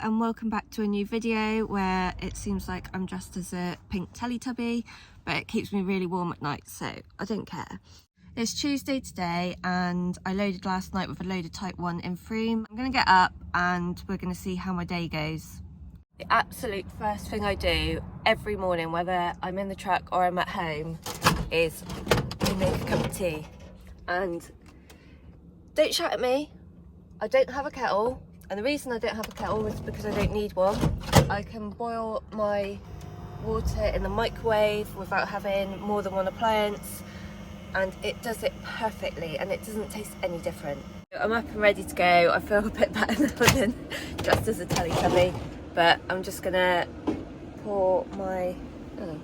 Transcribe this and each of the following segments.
and welcome back to a new video where it seems like I'm dressed as a pink Teletubby, but it keeps me really warm at night, so I don't care. It's Tuesday today and I loaded last night with a load of Type 1 in Frome. I'm going to get up and we're going to see how my day goes. The absolute first thing I do every morning, whether I'm in the truck or I'm at home, is I make a cup of tea. And don't shout at me, I don't have a kettle. And the reason I don't have a kettle is because I don't need one. I can boil my water in the microwave without having more than one appliance, and it does it perfectly and it doesn't taste any different. I'm up and ready to go. I feel a bit better now than dressed as a Teletubby, but I'm just gonna pour my... Oh,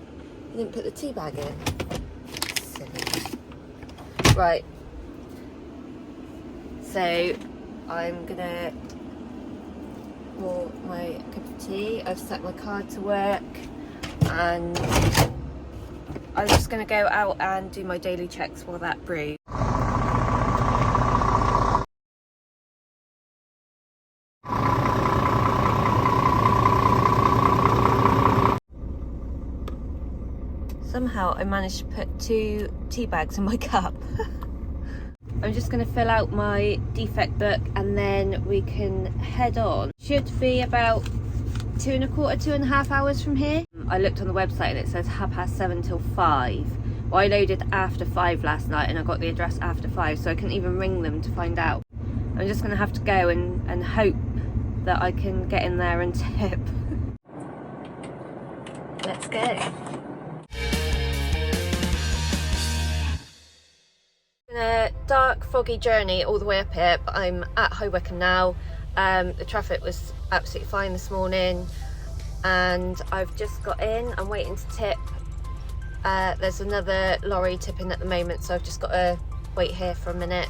I didn't put the tea bag in. Silly. Right. So I'm gonna pour my cup of tea. I've set my car to work and I'm just going to go out and do my daily checks while that brews. Somehow I managed to put 2 tea bags in my cup. I'm just going to fill out my defect book and then we can head on. Should be about 2.25 hours from here. I looked on the website and it says 7:30 till 5. Well, I loaded after 5 last night and I got the address after 5, so I couldn't even ring them to find out. I'm just going to have to go and hope that I can get in there and tip. Let's go. A dark, foggy journey all the way up here, but I'm at High Wycombe now. The traffic was absolutely fine this morning and I've just got in. I'm waiting to tip. There's another lorry tipping at the moment, so I've just got to wait here for a minute.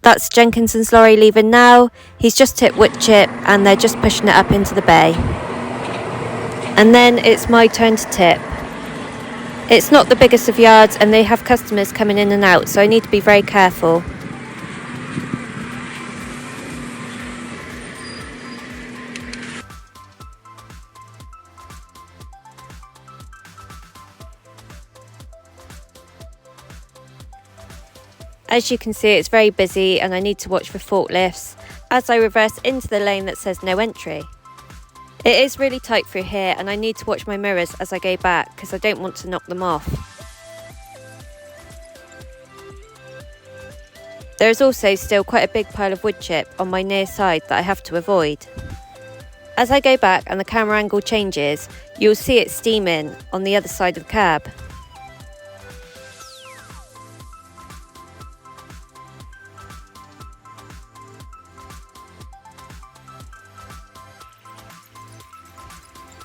That's Jenkinson's lorry leaving now. He's just tipped Woodchip and they're just pushing it up into the bay. And then it's my turn to tip. It's not the biggest of yards and they have customers coming in and out, so I need to be very careful. As you can see, it's very busy and I need to watch for forklifts as I reverse into the lane that says no entry. It is really tight through here and I need to watch my mirrors as I go back because I don't want to knock them off. There is also still quite a big pile of woodchip on my near side that I have to avoid. As I go back and the camera angle changes, you'll see it steaming on the other side of the cab.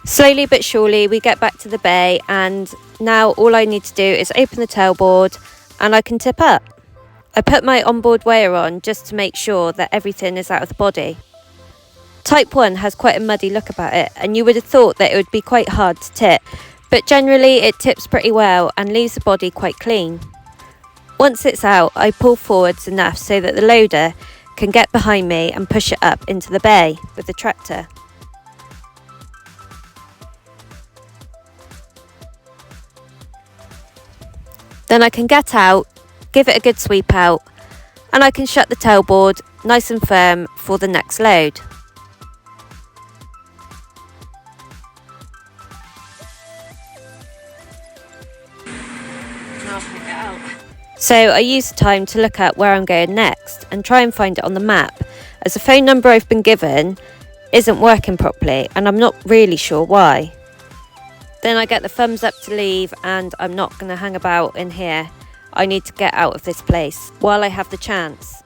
Slowly but surely we get back to the bay and now all I need to do is open the tailboard and I can tip up. I put my onboard weigher on just to make sure that everything is out of the body. Type 1 has quite a muddy look about it and you would have thought that it would be quite hard to tip, but generally it tips pretty well and leaves the body quite clean. Once it's out, I pull forwards enough so that the loader can get behind me and push it up into the bay with the tractor. Then I can get out, give it a good sweep out, and I can shut the tailboard nice and firm for the next load. So I use the time to look at where I'm going next and try and find it on the map, as the phone number I've been given isn't working properly and I'm not really sure why. Then I get the thumbs up to leave and I'm not going to hang about in here. I need to get out of this place while I have the chance.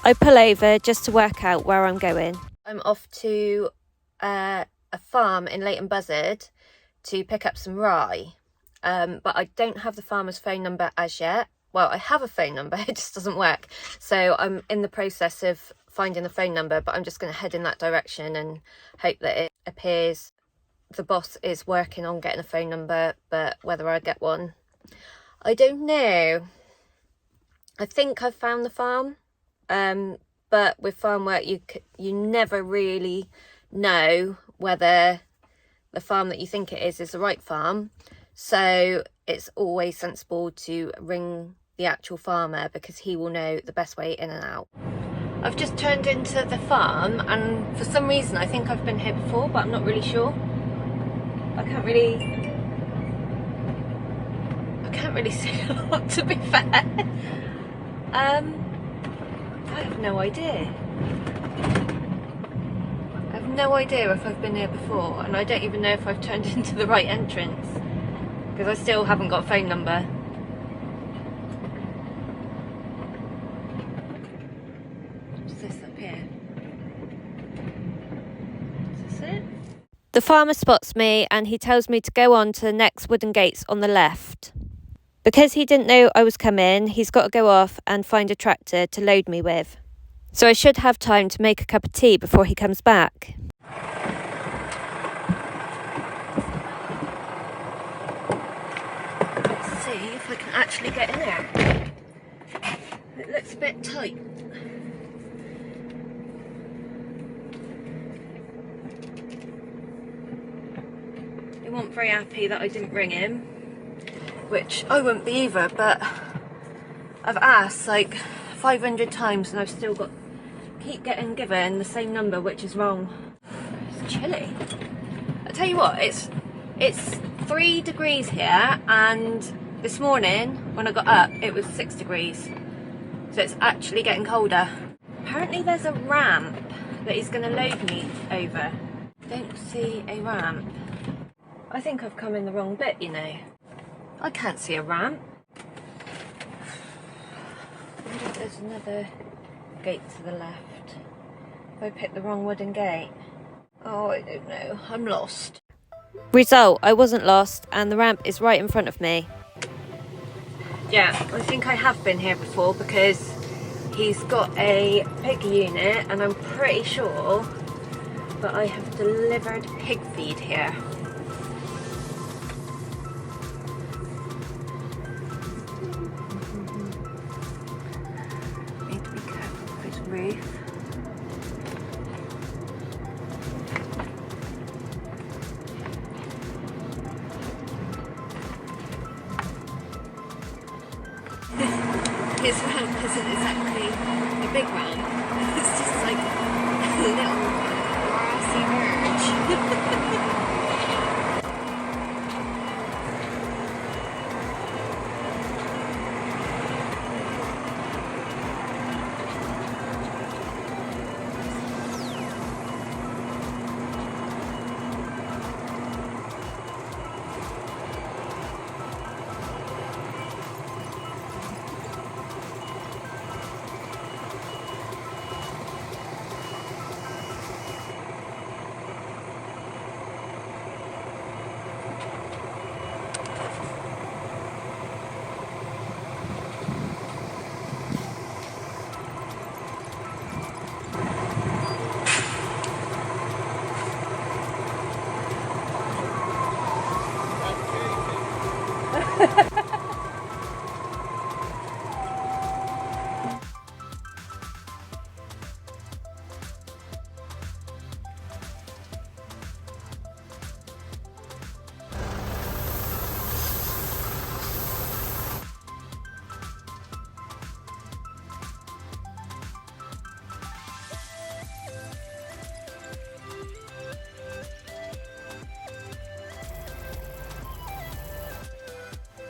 I pull over just to work out where I'm going. I'm off to a a farm in Leighton Buzzard to pick up some rye, but I don't have the farmer's phone number as yet. Well, I have a phone number, it just doesn't work. So I'm in the process of finding the phone number, but I'm just going to head in that direction and hope that it appears the boss is working on getting a phone number, but whether I get one, I don't know. I think I've found the farm, but with farm work, you never really know whether the farm that you think it is the right farm. So it's always sensible to ring the actual farmer because he will know the best way in and out. I've just turned into the farm, and for some reason I think I've been here before, but I'm not really sure. I can't really see a lot, to be fair. I have no idea. I have no idea if I've been here before, and I don't even know if I've turned into the right entrance because I still haven't got a phone number. What's this up here? Is this it? The farmer spots me and he tells me to go on to the next wooden gates on the left. Because he didn't know I was coming, he's got to go off and find a tractor to load me with. So I should have time to make a cup of tea before he comes back. Let's see if I can actually get in there. It looks a bit tight. He wasn't very happy that I didn't ring him, which I wouldn't be either, but I've asked like 500 times and I've still keep getting given the same number, which is wrong. It's chilly. I tell you what, it's 3 degrees here, and this morning when I got up it was 6 degrees, so it's actually getting colder. Apparently there's a ramp that he's going to load me over. Don't see a ramp. I think I've come in the wrong bit, you know. I can't see a ramp. I wonder if there's another gate to the left. If I picked the wrong wooden gate. Oh, I don't know. I'm lost. Result, I wasn't lost, and the ramp is right in front of me. Yeah, I think I have been here before because he's got a pig unit, and I'm pretty sure that I have delivered pig feed here. Need to be careful with his roof. His ramp isn't exactly a big ramp, it's just like a little grassy verge.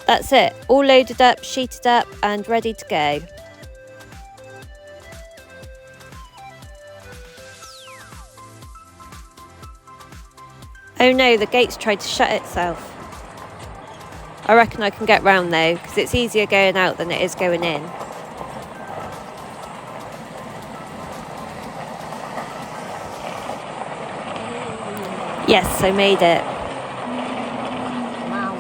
That's it, all loaded up, sheeted up and ready to go. Oh no, the gate's tried to shut itself. I reckon I can get round though, because it's easier going out than it is going in. Yes, I made it. Wow.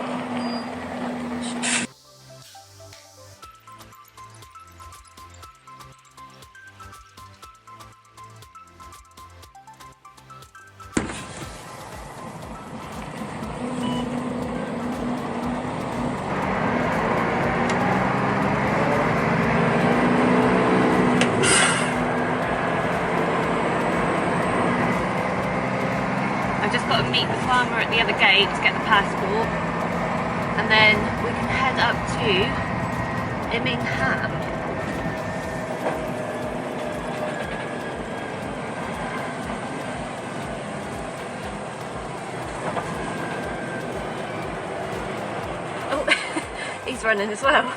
I've just got to meet the farmer at the other gate to get the passport, and then we can head up to Immingham. Oh, he's running as well.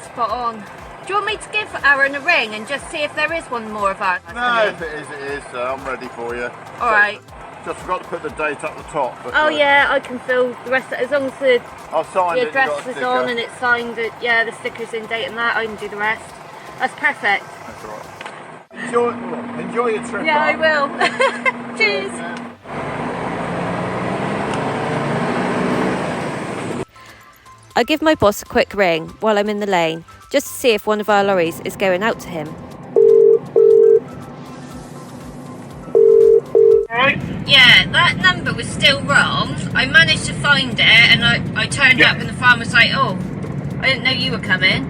Spot on. Do you want me to give Aaron a ring and just see if there is one more of ours? No, if it is, I'm ready for you. Alright. Just forgot to put the date at the top. But Oh yeah, I can fill the rest, as long as the I've signed it. address is on and it's signed, yeah, the sticker's in date and that, I can do the rest. That's perfect. That's all right. Enjoy your trip. Yeah, I will. Cheers. I give my boss a quick ring while I'm in the lane, just to see if one of our lorries is going out to him. Yeah, that number was still wrong. I managed to find it and I turned up and the farmer was like, oh, I didn't know you were coming.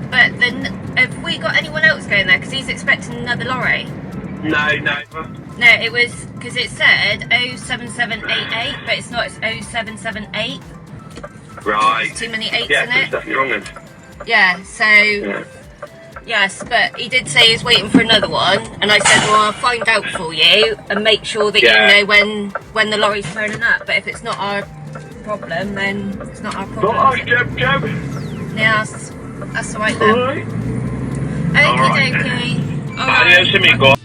But then, have we got anyone else going there? Because he's expecting another lorry. No. No, it was, because it said 07788, but it's not, it's 0778. Right. Too many 8s Yeah, in there's it. definitely wrong then. Yeah, so... Yeah. Yes, but he did say he's waiting for another one, and I said, well, I'll find out for you and make sure that Yeah. you know when the lorry's turning up. But if it's not our problem, then it's not our problem. Alright, Joe. Yeah, that's alright then. Alright. Okie dokie. Alright. Adios, amigo.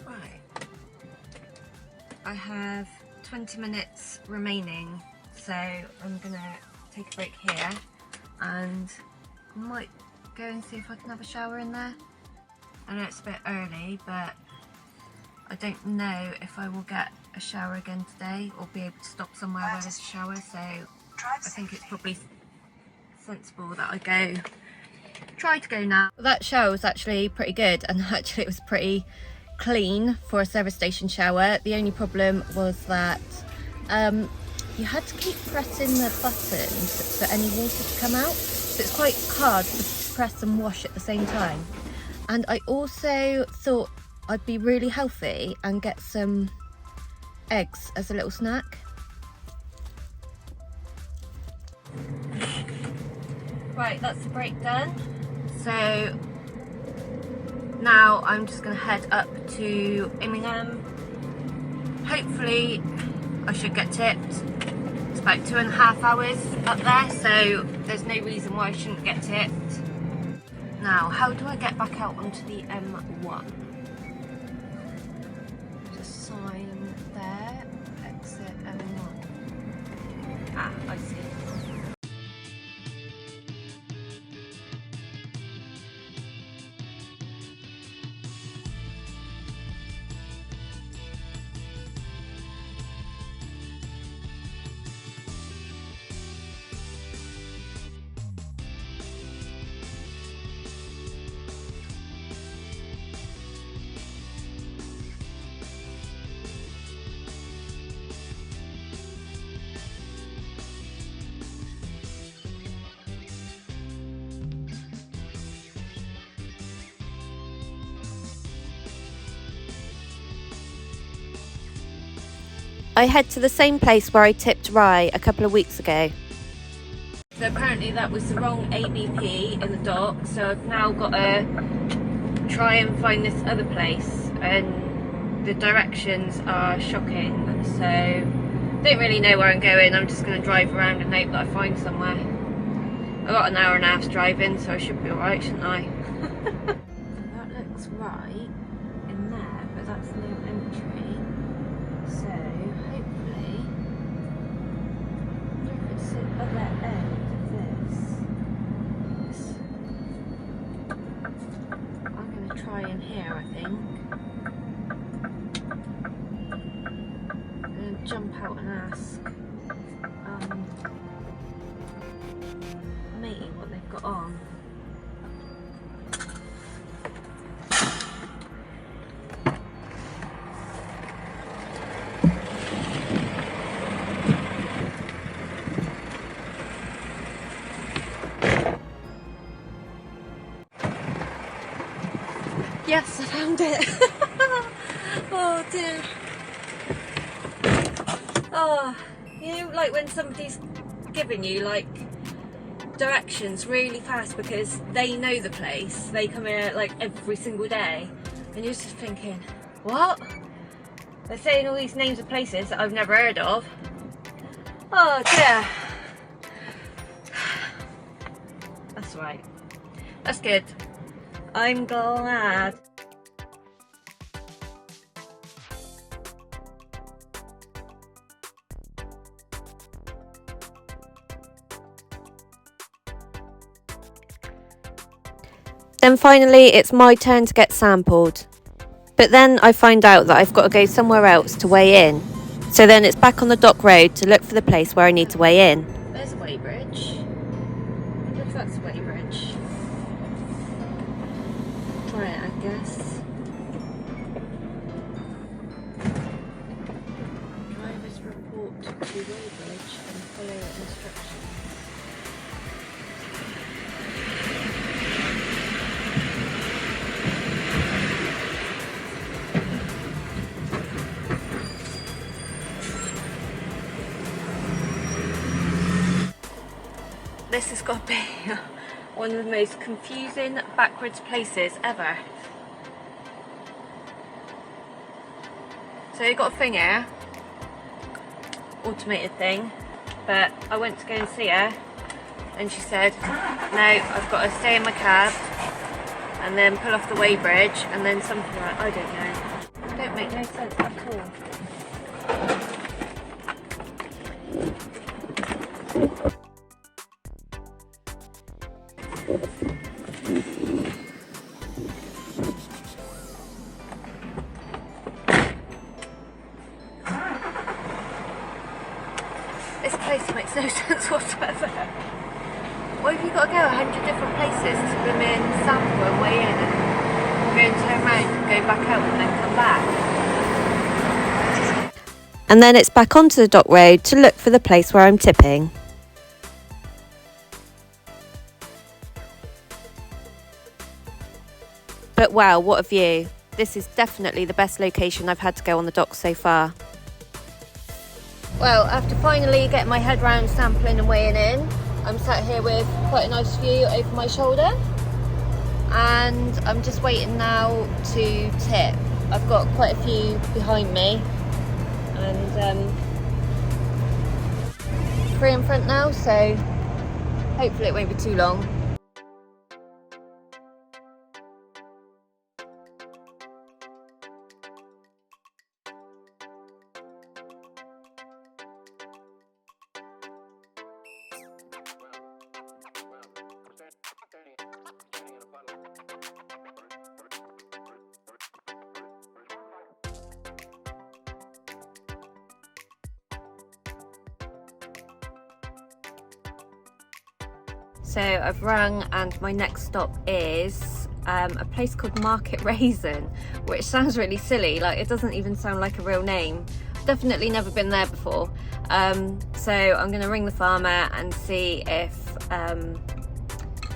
Right. I have 20 minutes remaining, so I'm gonna take a break here and I might go and see if I can have a shower in there. I know it's a bit early, but I don't know if I will get a shower again today or be able to stop somewhere where there's a shower, so I think it's probably sensible that I try to go now. That shower was actually pretty good, and actually it was pretty clean for a service station shower. The only problem was that you had to keep pressing the buttons for any water to come out, so it's quite hard to press and wash at the same time. And I also thought I'd be really healthy and get some eggs as a little snack. Right, that's the break done. So now I'm just going to head up to Immingham. Hopefully I should get tipped. It's about 2.5 hours up there, so there's no reason why I shouldn't get tipped. Now, how do I get back out onto the M1? Just sign there, exit M1. Ah, I see. I head to the same place where I tipped Rye a couple of weeks ago. So apparently that was the wrong ABP in the dock, so I've now got to try and find this other place, and the directions are shocking, so I don't really know where I'm going. I'm just going to drive around and hope that I find somewhere. I've got an hour and a half's driving, so I should be alright, shouldn't I? That looks right in there, but that's no entry, so hopefully if it's the other end of this, I'm going to try in here, I think. I'm going to jump out and ask matey what they've got on. Yes, I found it. Oh dear. Oh, you know, like when somebody's giving you like directions really fast because they know the place, they come here like every single day, and you're just thinking, what? They're saying all these names of places that I've never heard of. Oh dear. That's right. That's good. I'm glad. Then finally it's my turn to get sampled. But then I find out that I've got to go somewhere else to weigh in. So then it's back on the dock road to look for the place where I need to weigh in. There's a weighbridge. I wonder if that's a weighbridge. Try it, I guess. Driver's report to weighbridge and follow instructions. This has got to be one of the most confusing backwards places ever. So you've got a thing here, automated thing, but I went to go and see her and she said, no, I've got to stay in my cab and then pull off the weighbridge and then something like, I don't know. It don't make no sense at all. This place makes no sense whatsoever. Why have you got to go 100 different places to come in, sample and weigh in and go and turn around and go back out and then come back? And then it's back onto the dock road to look for the place where I'm tipping. But wow, what a view. This is definitely the best location I've had to go on the dock so far. Well, after finally getting my head round sampling and weighing in, I'm sat here with quite a nice view over my shoulder. And I'm just waiting now to tip. I've got quite a few behind me. And 3 in front now, so hopefully it won't be too long. So I've rung and my next stop is a place called Market Raisin, which sounds really silly, like it doesn't even sound like a real name. Definitely never been there before. So I'm gonna ring the farmer and see if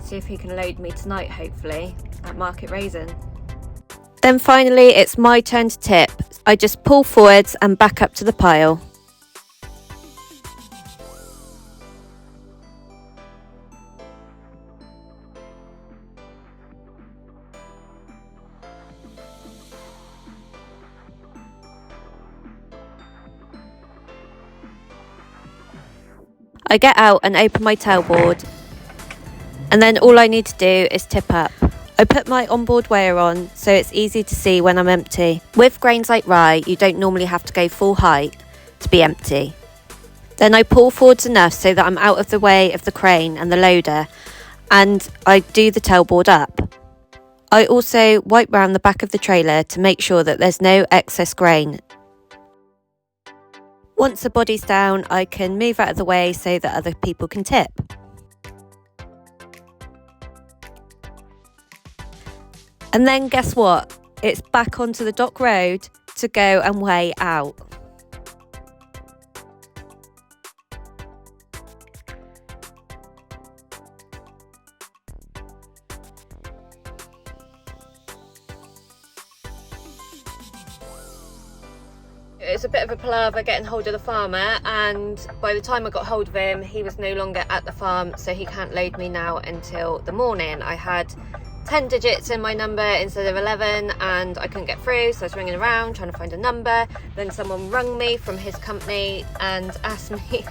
he can load me tonight, hopefully, at Market Raisin. Then finally it's my turn to tip. I just pull forwards and back up to the pile. I get out and open my tailboard, and then all I need to do is tip up. I put my onboard weigher on so it's easy to see when I'm empty. With grains like rye, you don't normally have to go full height to be empty. Then I pull forwards enough so that I'm out of the way of the crane and the loader, and I do the tailboard up. I also wipe round the back of the trailer to make sure that there's no excess grain. Once the body's down, I can move out of the way so that other people can tip. And then guess what? It's back onto the dock road to go and weigh out. It's a bit of a palaver getting hold of the farmer, and by the time I got hold of him, he was no longer at the farm, so he can't load me now until the morning. I had 10 digits in my number instead of 11 and I couldn't get through, so I was ringing around trying to find a number. Then someone rung me from his company and asked me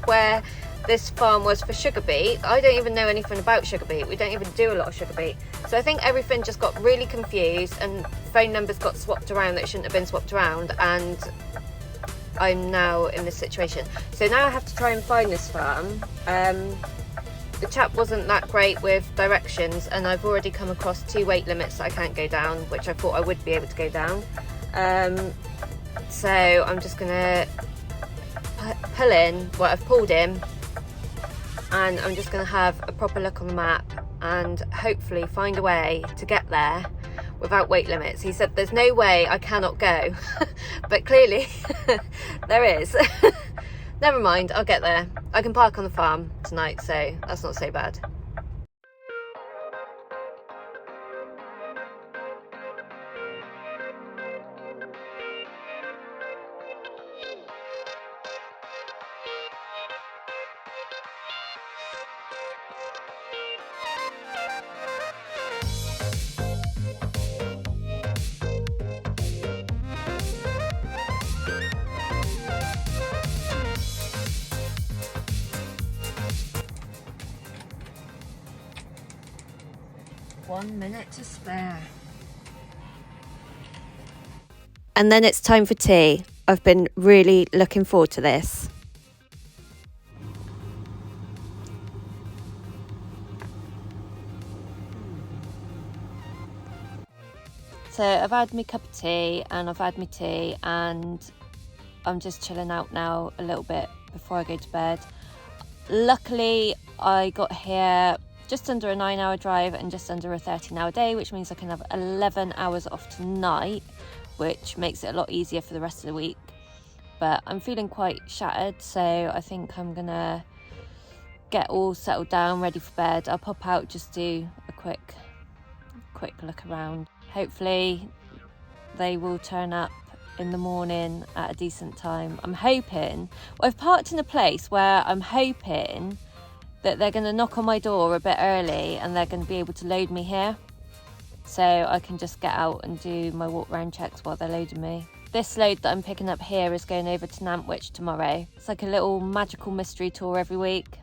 where this farm was for sugar beet. I don't even know anything about sugar beet. We don't even do a lot of sugar beet. So I think everything just got really confused and phone numbers got swapped around that shouldn't have been swapped around, and I'm now in this situation. So now I have to try and find this farm. The chap wasn't that great with directions, and I've already come across 2 weight limits that I can't go down, which I thought I would be able to go down. So I'm just gonna pull in, well, I've pulled in, and I'm just gonna have a proper look on the map and hopefully find a way to get there without weight limits. He said there's no way I cannot go, but clearly there is. Never mind, I'll get there. I can park on the farm tonight, so that's not so bad. One minute to spare. And then it's time for tea. I've been really looking forward to this. So I've had my cup of tea and I've had my tea, and I'm just chilling out now a little bit before I go to bed. Luckily, I got here just under a 9-hour drive and just under a 13-hour day, which means I can have 11 hours off tonight, which makes it a lot easier for the rest of the week. But I'm feeling quite shattered, so I think I'm gonna get all settled down, ready for bed. I'll pop out, just do a quick look around. Hopefully they will turn up in the morning at a decent time. I'm hoping, well, I've parked in a place where I'm hoping that they're going to knock on my door a bit early and they're going to be able to load me here, so I can just get out and do my walk round checks while they're loading me. This load that I'm picking up here is going over to Nantwich tomorrow. It's like a little magical mystery tour every week.